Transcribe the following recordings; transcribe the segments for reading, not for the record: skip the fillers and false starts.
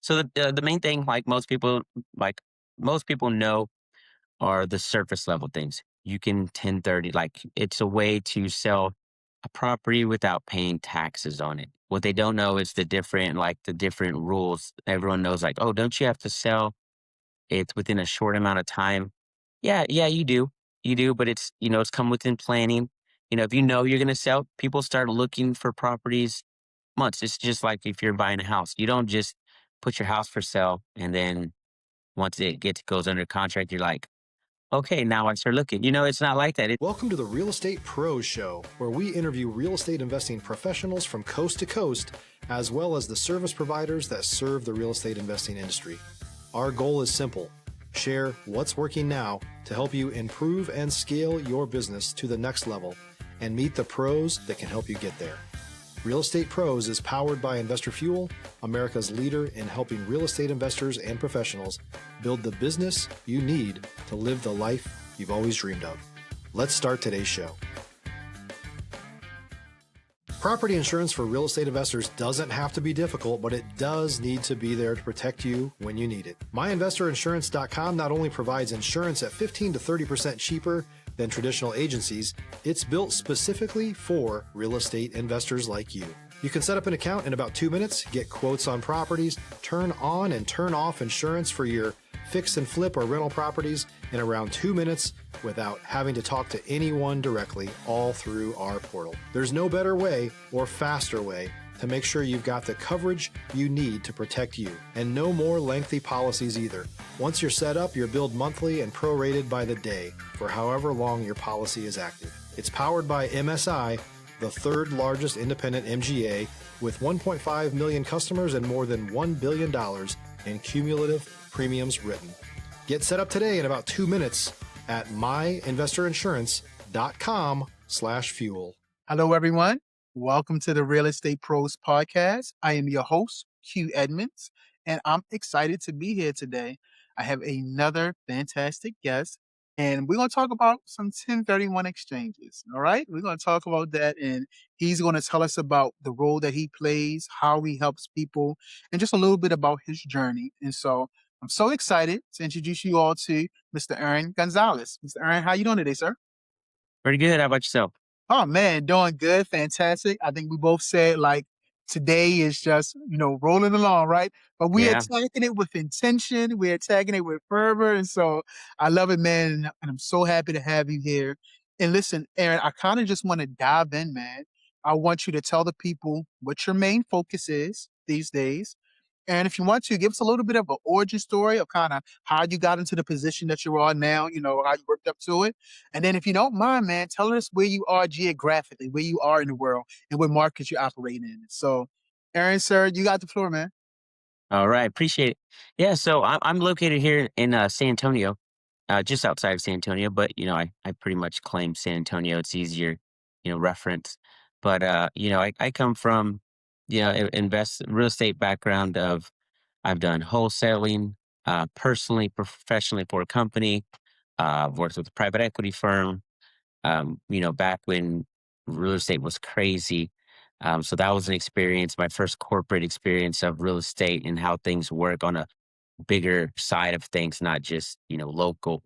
So the main thing, like most people know, are the surface level things. You can 1030, like it's a way to sell a property without paying taxes on it. What they don't know is the different rules. Everyone knows, like, oh, don't you have to sell it within a short amount of time? Yeah, you do, but it's come within planning. If you know you're going to sell, people start looking for properties months. It's just like if you're buying a house, you don't just put your house for sale and then once it goes under contract, you're like, okay, now I start looking. It's not like that. Welcome to the Real Estate Pros Show, where we interview real estate investing professionals from coast to coast, as well as the service providers that serve the real estate investing industry. Our goal is simple: share what's working now to help you improve and scale your business to the next level and meet the pros that can help you get there. Real Estate Pros is powered by Investor Fuel, America's leader in helping real estate investors and professionals build the business you need to live the life you've always dreamed of. Let's start today's show. Property insurance for real estate investors doesn't have to be difficult, but it does need to be there to protect you when you need it. MyInvestorInsurance.com not only provides insurance at 15 to 30% cheaper than traditional agencies, it's built specifically for real estate investors like you. You can set up an account in about 2 minutes, get quotes on properties, turn on and turn off insurance for your fix and flip or rental properties in around 2 minutes without having to talk to anyone directly, all through our portal. There's no better way or faster way to make sure you've got the coverage you need to protect you, and no more lengthy policies either. Once you're set up, you're billed monthly and prorated by the day for however long your policy is active. It's powered by MSI, the third largest independent MGA, with 1.5 million customers and more than $1 billion in cumulative premiums written. Get set up today in about 2 minutes at myinvestorinsurance.com/fuel. Hello, everyone. Welcome to the Real Estate Pros Podcast. I am your host, Q Edmonds, and I'm excited to be here today. I have another fantastic guest, and we're going to talk about some 1031 exchanges. All right. We're going to talk about that, and he's going to tell us about the role that he plays, how he helps people, and just a little bit about his journey. And so I'm so excited to introduce you all to Mr. Aaron Gonzalez. Mr. Aaron, how you doing today, sir? Pretty good. How about yourself? Oh man, doing good, fantastic. I think we both said like today is just, rolling along, right? But we're Yeah. attacking it with intention, we're attacking it with fervor. And so I love it, man. And I'm so happy to have you here. And listen, Aaron, I kind of just want to dive in, man. I want you to tell the people what your main focus is these days. And if you want to, give us a little bit of an origin story of kind of how you got into the position that you're on now, how you worked up to it. And then if you don't mind, man, tell us where you are geographically, where you are in the world, and what markets you're operating in. So, Aaron, sir, you got the floor, man. All right. Appreciate it. Yeah. So I'm located here in San Antonio, just outside of San Antonio, but I pretty much claim San Antonio. It's easier, reference. But I come from, invest real estate background of I've done wholesaling, personally, professionally for a company. I've worked with a private equity firm. Back when real estate was crazy. So that was an experience, my first corporate experience of real estate and how things work on a bigger side of things, not just, local.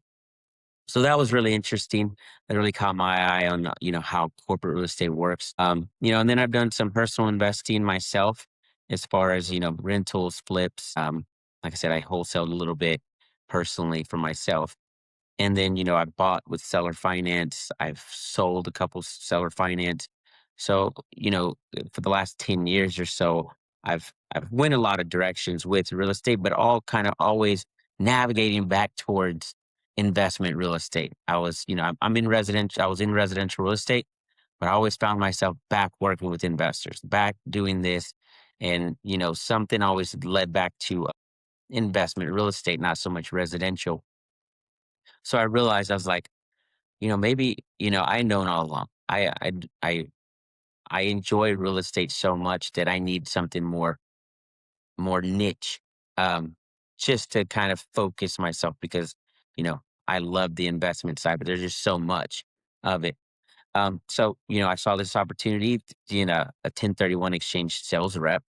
So that was really interesting. That really caught my eye on, how corporate real estate works. And then I've done some personal investing myself as far as, rentals, flips. Like I said, I wholesaled a little bit personally for myself. And then, I bought with seller finance. I've sold a couple seller finance. So, for the last 10 years or so, I've went a lot of directions with real estate, but all kind of always navigating back towards investment real estate. I was in residential real estate, but I always found myself back working with investors, back doing this. And, something always led back to investment real estate, not so much residential. So I realized I was like, maybe, I known all along. I enjoy real estate so much that I need something more niche, just to kind of focus myself because, I love the investment side, but there's just so much of it. So, I saw this opportunity to be in a 1031 exchange sales rep.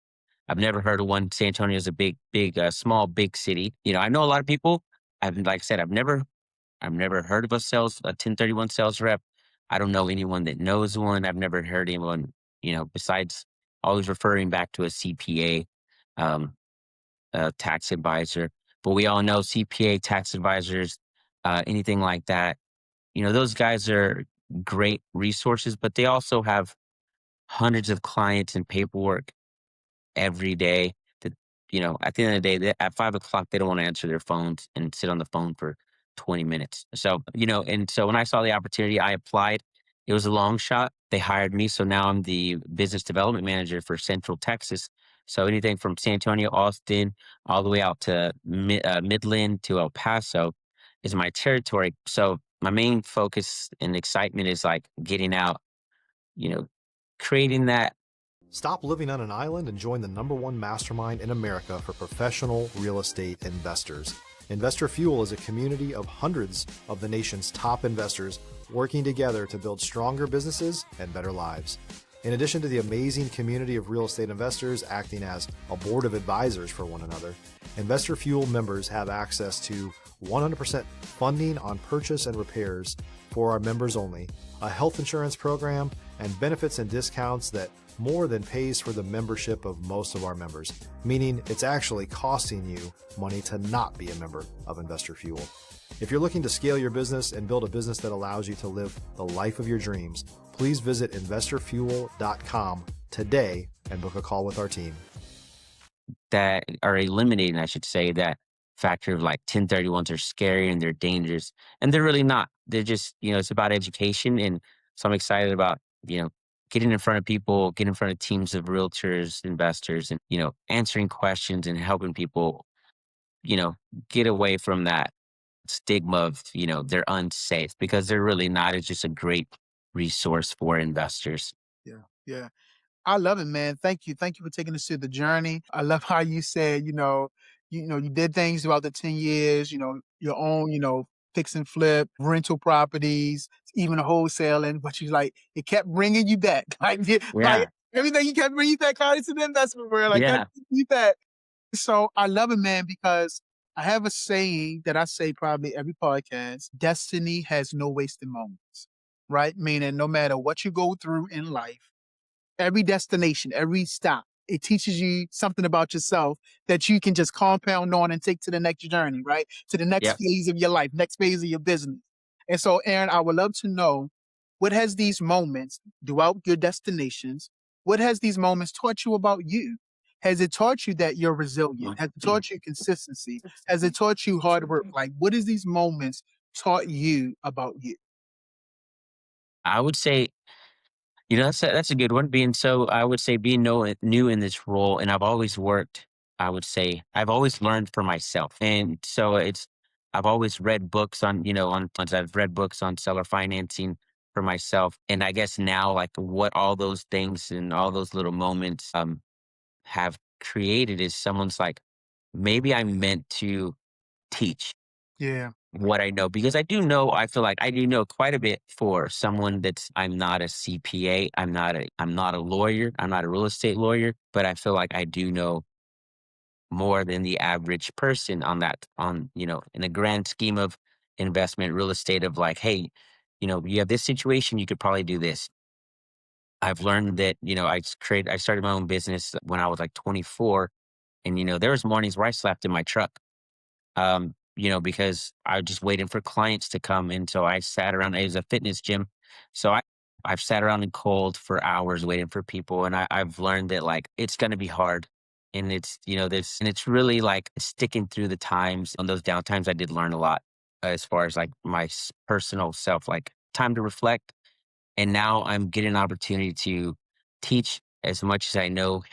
I've never heard of one. San Antonio is a small, big city. I know a lot of people. Like I said, I've never heard of a 1031 sales rep. I don't know anyone that knows one. I've never heard anyone, besides always referring back to a CPA, um, a tax advisor. But we all know CPA, tax advisors, anything like that. Those guys are great resources, but they also have hundreds of clients and paperwork every day that, at the end of the day, at 5 o'clock, they don't want to answer their phones and sit on the phone for 20 minutes. So, and so when I saw the opportunity, I applied. It was a long shot. They hired me. So now I'm the business development manager for Central Texas. So anything from San Antonio, Austin, all the way out to Midland to El Paso is my territory. So my main focus and excitement is like getting out, you know, creating that. Stop living on an island and join the #1 mastermind in America for professional real estate investors. Investor Fuel is a community of hundreds of the nation's top investors working together to build stronger businesses and better lives. In addition to the amazing community of real estate investors acting as a board of advisors for one another, Investor Fuel members have access to 100% funding on purchase and repairs for our members only, a health insurance program, and benefits and discounts that more than pays for the membership of most of our members, meaning it's actually costing you money to not be a member of Investor Fuel. If you're looking to scale your business and build a business that allows you to live the life of your dreams, please visit investorfuel.com today and book a call with our team. That are eliminating, I should say, that factor of like 1031s are scary and they're dangerous. And they're really not. They're just, it's about education. And so I'm excited about, getting in front of people, getting in front of teams of realtors, investors, and, answering questions and helping people, you know, get away from that stigma of, they're unsafe, because they're really not. It's just a great resource for investors. Yeah. Yeah. I love it, man. Thank you. Thank you for taking us through the journey. I love how you said, you did things throughout the 10 years, your own, fix and flip, rental properties, even wholesaling, but you like, it kept bringing you back. Like Yeah. everything you kept bringing you back out into the investment world, like kept Yeah. bringing you back. So I love it, man, because I have a saying that I say probably every podcast: destiny has no wasted moments, right? Meaning no matter what you go through in life, every destination, every stop, it teaches you something about yourself that you can just compound on and take to the next journey, right? To the next Yep. phase of your life, next phase of your business. And so, Aaron, I would love to know, what has these moments throughout your destinations, what has these moments taught you about you? Has it taught you that you're resilient? Has it taught you consistency? Has it taught you hard work? Like, what has these moments taught you about you? I would say, that's a good one. I would say being new in this role, and I've always worked. I would say I've always learned for myself, and so I've always read books I've read books on seller financing for myself, and I guess now, like, what all those things and all those little moments have created is someone's like, maybe I'm meant to teach Yeah. what I know, because I feel like I do know quite a bit for someone I'm not a CPA, I'm not a lawyer, I'm not a real estate lawyer, but I feel like I do know more than the average person in a grand scheme of investment real estate, of like, hey, you have this situation, you could probably do this. I've learned that, I started my own business when I was like 24, and there was mornings where I slept in my truck, because I was just waiting for clients to come. And so I sat around. It was a fitness gym. So I've sat around in cold for hours waiting for people. And I've learned that, like, it's going to be hard. And it's really like sticking through the times. On those down times, I did learn a lot, as far as like my personal self, like time to reflect. And now I'm getting an opportunity to teach as much as I know,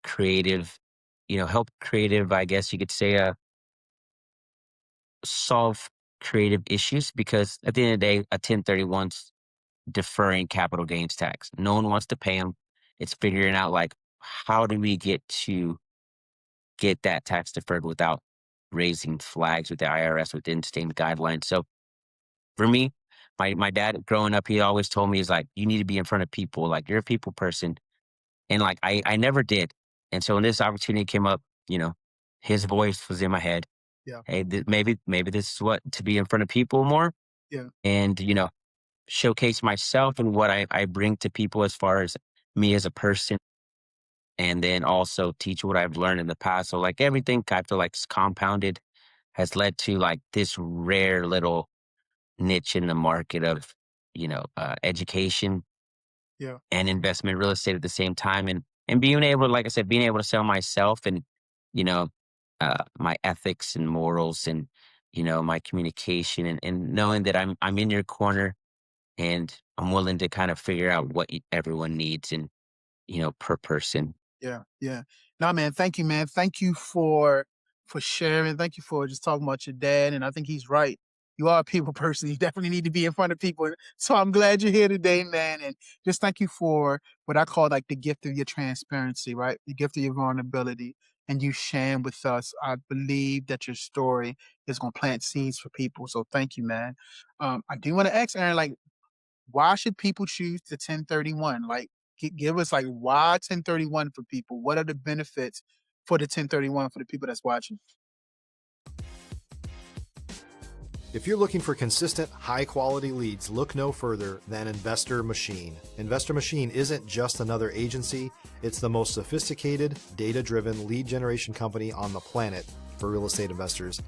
creative, help creative, I guess you could say, solve creative issues, because at the end of the day, a 1031's deferring capital gains tax. No one wants to pay them. It's figuring out, like, how do we get that tax deferred without raising flags with the IRS, with in-state guidelines. So for me, my dad growing up, he always told me, he's like, you need to be in front of people. Like, you're a people person. And like, I never did. And so when this opportunity came up, you know, his voice was in my head. Yeah. Hey, maybe this is what to be in front of people more Yeah. and, showcase myself and what I bring to people as far as me as a person, and then also teach what I've learned in the past. So like everything I feel like is compounded has led to like this rare little niche in the market of, education Yeah. and investment real estate at the same time. And being able, like I said, being able to sell myself and, you know, my ethics and morals and, my communication and knowing that I'm in your corner and I'm willing to kind of figure out what everyone needs and, per person. Yeah, yeah. No, man, thank you, man. Thank you for sharing. Thank you for just talking about your dad. And I think he's right. You are a people person. You definitely need to be in front of people. So I'm glad you're here today, man. And just thank you for what I call like the gift of your transparency, right? The gift of your vulnerability and you sharing with us. I believe that your story is going to plant seeds for people. So thank you, man. I do want to ask Aaron, like, why should people choose the 1031? Like, give us like why 1031 for people? What are the benefits for the 1031 for the people that's watching? If you're looking for consistent, high quality leads, look no further than Investor Machine. Investor Machine isn't just another agency, it's the most sophisticated, data driven lead generation company on the planet for real estate investors,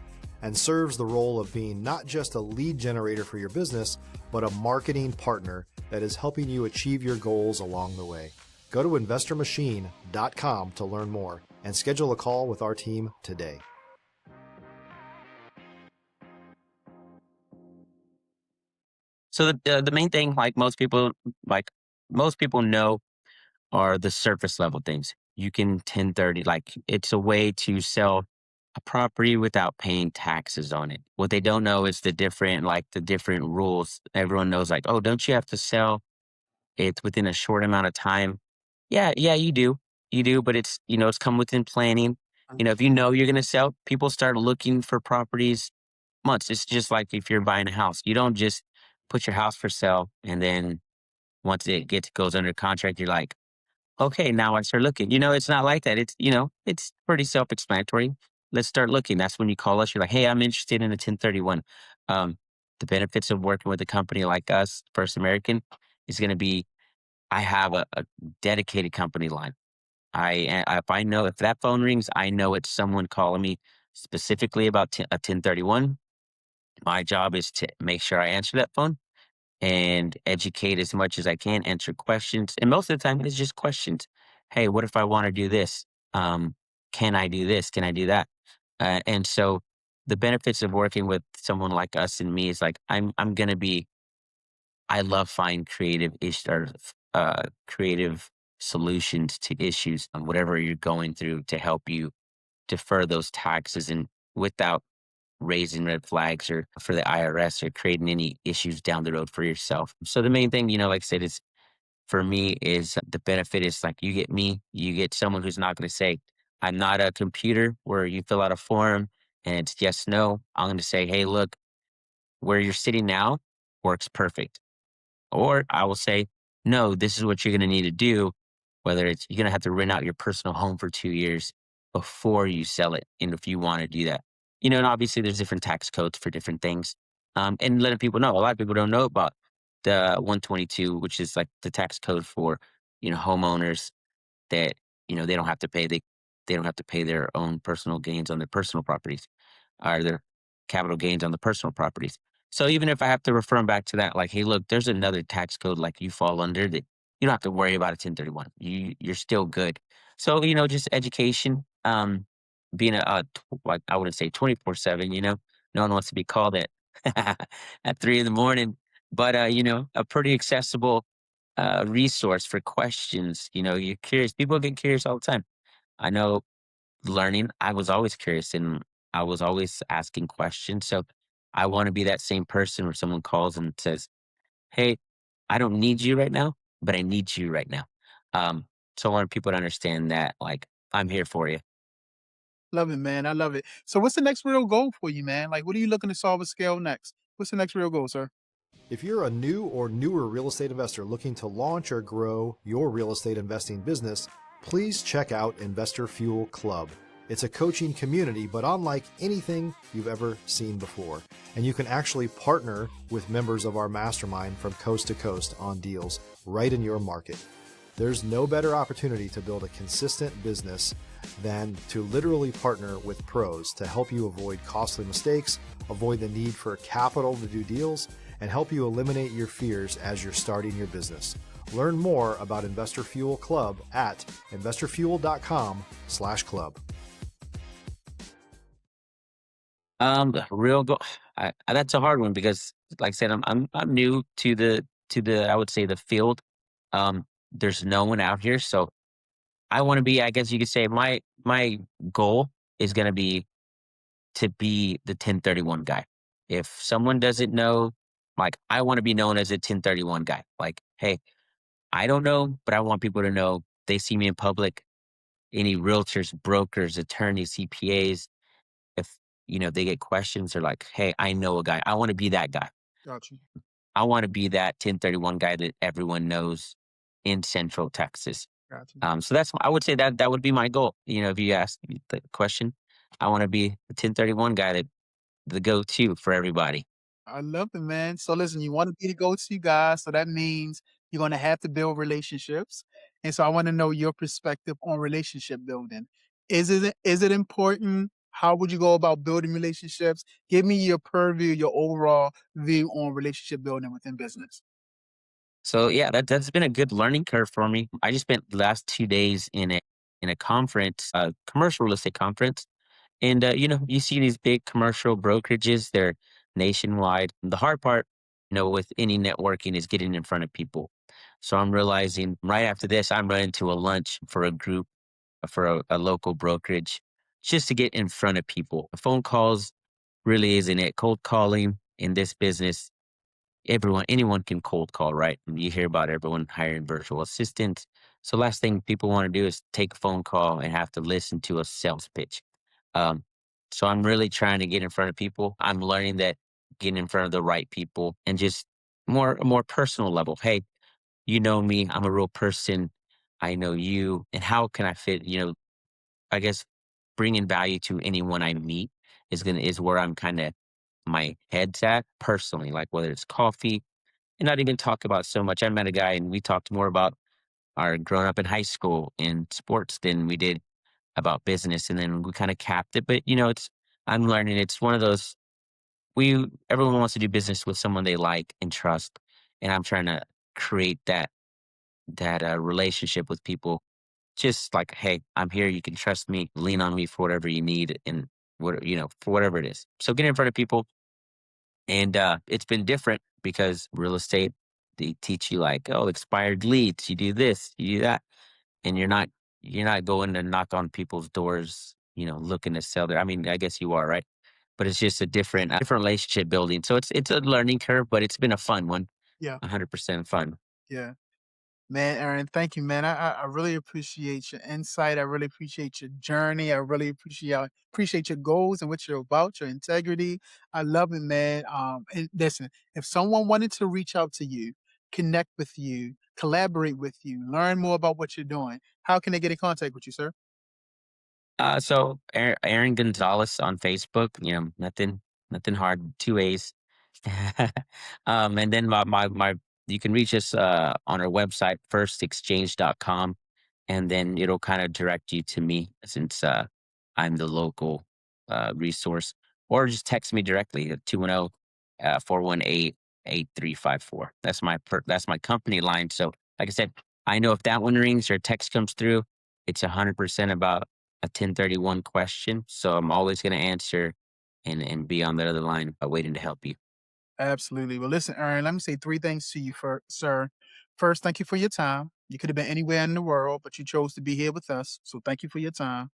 and serves the role of being not just a lead generator for your business, but a marketing partner that is helping you achieve your goals along the way. Go to investormachine.com to learn more and schedule a call with our team today. So the main thing, most people know, are the surface level things. You can 1030, like it's a way to sell a property without paying taxes on it. What they don't know is the different rules. Everyone knows, like, oh, don't you have to sell it within a short amount of time? Yeah, yeah, you do, but it's come within planning. If you know you're going to sell, people start looking for properties months. It's just like if you're buying a house, you don't just put your house for sale and then once it goes under contract, you're like, okay, now I start looking. It's not like that. It's pretty self-explanatory. Let's start looking. That's when you call us. You're like, hey, I'm interested in a 1031. Um, the benefits of working with a company like us, First American, is going to be I have a dedicated company line. If that phone rings, I know it's someone calling me specifically about a 1031. My job is to make sure I answer that phone and educate as much as I can, answer questions. And most of the time, it's just questions. Hey, what if I want to do this? Um, can I do this? Can I do that? And so the benefits of working with someone like us and me is like I'm gonna be. I love finding creative solutions to issues on whatever you're going through to help you defer those taxes and without raising red flags or for the IRS or creating any issues down the road for yourself. So the main thing, like I said, is for me is the benefit is like you get me, you get someone who's not going to say, I'm not a computer where you fill out a form and it's yes, no. I'm going to say, hey, look, where you're sitting now works perfect. Or I will say, no, this is what you're going to need to do. Whether it's you're going to have to rent out your personal home for 2 years before you sell it. And if you want to do that, and obviously there's different tax codes for different things. And letting people know, a lot of people don't know about the 122, which is like the tax code for, homeowners that, they don't have to pay, they don't have to pay their own personal gains on their personal properties or their capital gains on the personal properties. So even if I have to refer them back to that, like, hey, look, there's another tax code like you fall under that you don't have to worry about a 1031. You're still good. So, just education, being like I wouldn't say 24/7, no one wants to be called at at 3 in the morning, but a pretty accessible resource for questions. You're curious. People get curious all the time. I know learning, I was always curious and I was always asking questions. So I want to be that same person where someone calls and says, hey, I don't need you right now, but I need you right now. Um, so I want people to understand that, like, I'm here for you. Love it, man. I love it. So what's the next real goal for you, man? Like what are you looking to solve a scale next? What's the next real goal, sir? If you're a new or newer real estate investor looking to launch or grow your real estate investing business, please check out Investor Fuel Club. It's a coaching community, but unlike anything you've ever seen before. And you can actually partner with members of our mastermind from coast to coast on deals right in your market. There's no better opportunity to build a consistent business than to literally partner with pros to help you avoid costly mistakes, avoid the need for capital to do deals, and help you eliminate your fears as you're starting your business. Learn more about Investor Fuel Club at investorfuel.com/club. Real go. That's a hard one because, like I said, I'm new to the I would say the field. There's no one out here, so I want to be. I guess you could say my goal is going to be to be the 1031 guy. If someone doesn't know, like I want to be known as a 1031 guy. Like, hey, I don't know, but I want people to know they see me in public. Any realtors, brokers, attorneys, CPAs, if they get questions, they're like, "Hey, I know a guy." I want to be that guy. Gotcha. I want to be that 1031 guy that everyone knows in Central Texas. Gotcha. So I would say that would be my goal. If you ask me the question, I want to be the 1031 guy, that the go-to for everybody. I love it, man. So listen, you want to be the go-to guy, so that means you're going to have to build relationships. And so I want to know your perspective on relationship building. Is it important? How would you go about building relationships? Give me your purview, your overall view on relationship building within business. So yeah, that's been a good learning curve for me. I just spent the last 2 days in a conference, a commercial real estate conference. And, you see these big commercial brokerages, they're nationwide. The hard part, with any networking is getting in front of people. So I'm realizing right after this, I'm running to a lunch for a group, for a local brokerage, just to get in front of people. Phone calls really isn't it. Cold calling in this business, anyone can cold call, right? And you hear about everyone hiring virtual assistants. So last thing people want to do is take a phone call and have to listen to a sales pitch. Um, so I'm really trying to get in front of people. I'm learning that getting in front of the right people and just a more personal level. Hey, you know me. I'm a real person. I know you. And how can I fit? I guess bringing value to anyone I meet is where I'm kind of my head's at personally. Like whether it's coffee, and not even talk about so much. I met a guy and we talked more about our growing up in high school and sports than we did about business, and then we kind of capped it. But I'm learning it's one of those, we everyone wants to do business with someone they like and trust, and I'm trying to create that relationship with people. Just like, hey, I'm here. You can trust me. Lean on me for whatever you need, and for whatever it is. So get in front of people, and it's been different because real estate, they teach you like, oh, expired leads. You do this, you do that, and you're not going to knock on people's doors, looking to sell their. I mean, I guess you are, right? But it's just a different relationship building. So it's a learning curve, but it's been a fun one, Yeah, 100% fun. yeah. Man, Aaron, thank you, man. I really appreciate your insight. I really appreciate your journey. I really appreciate your goals and what you're about, your integrity. I love it, man. And listen, if someone wanted to reach out to you, connect with you, collaborate with you, learn more about what you're doing, how can they get in contact with you, sir? So Aaron Gonzalez on Facebook, nothing hard, two A's. And then you can reach us on our website, firstexchange.com, and then it'll kind of direct you to me since I'm the local resource, or just text me directly at 210 418 8354. That's my company line. So like I said, I know if that one rings or text comes through, it's 100% about a 1031 question. So I'm always going to answer and be on the other line waiting to help you. Absolutely. Well, listen, Aaron, let me say three things to you, sir. First, thank you for your time. You could have been anywhere in the world, but you chose to be here with us. So thank you for your time.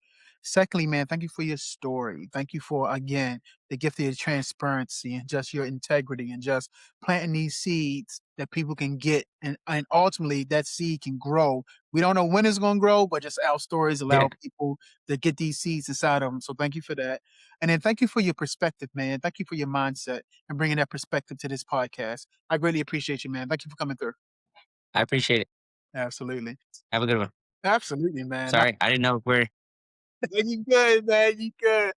Secondly, man, thank you for your story. Thank you for, again, the gift of your transparency and just your integrity and just planting these seeds that people can get. And ultimately, that seed can grow. We don't know when it's going to grow, but just our stories Yeah, allow people to get these seeds inside of them. So thank you for that. And then thank you for your perspective, man. Thank you for your mindset and bringing that perspective to this podcast. I greatly appreciate you, man. Thank you for coming through. I appreciate it. Absolutely. Have a good one. Absolutely, man. Sorry, I didn't know where. You good, man. You good.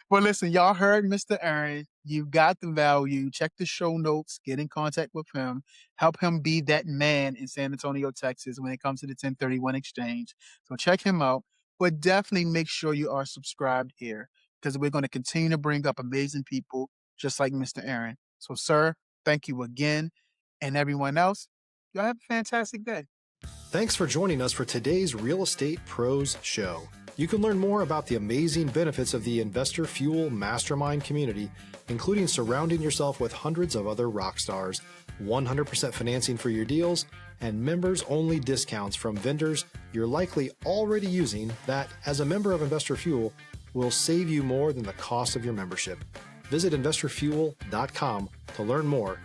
Well, listen, y'all heard Mr. Aaron. You got the value. Check the show notes. Get in contact with him. Help him be that man in San Antonio, Texas, when it comes to the 1031 exchange. So check him out. But definitely make sure you are subscribed here because we're going to continue to bring up amazing people just like Mr. Aaron. So, sir, thank you again. And everyone else, y'all have a fantastic day. Thanks for joining us for today's Real Estate Pros Show. You can learn more about the amazing benefits of the Investor Fuel Mastermind community, including surrounding yourself with hundreds of other rock stars, 100% financing for your deals, and members-only discounts from vendors you're likely already using that, as a member of Investor Fuel, will save you more than the cost of your membership. Visit investorfuel.com to learn more.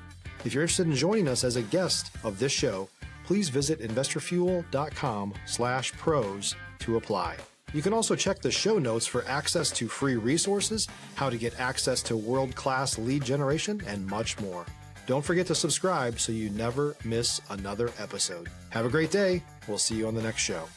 If you're interested in joining us as a guest of this show, please visit investorfuel.com/pros to apply. You can also check the show notes for access to free resources, how to get access to world-class lead generation, and much more. Don't forget to subscribe so you never miss another episode. Have a great day. We'll see you on the next show.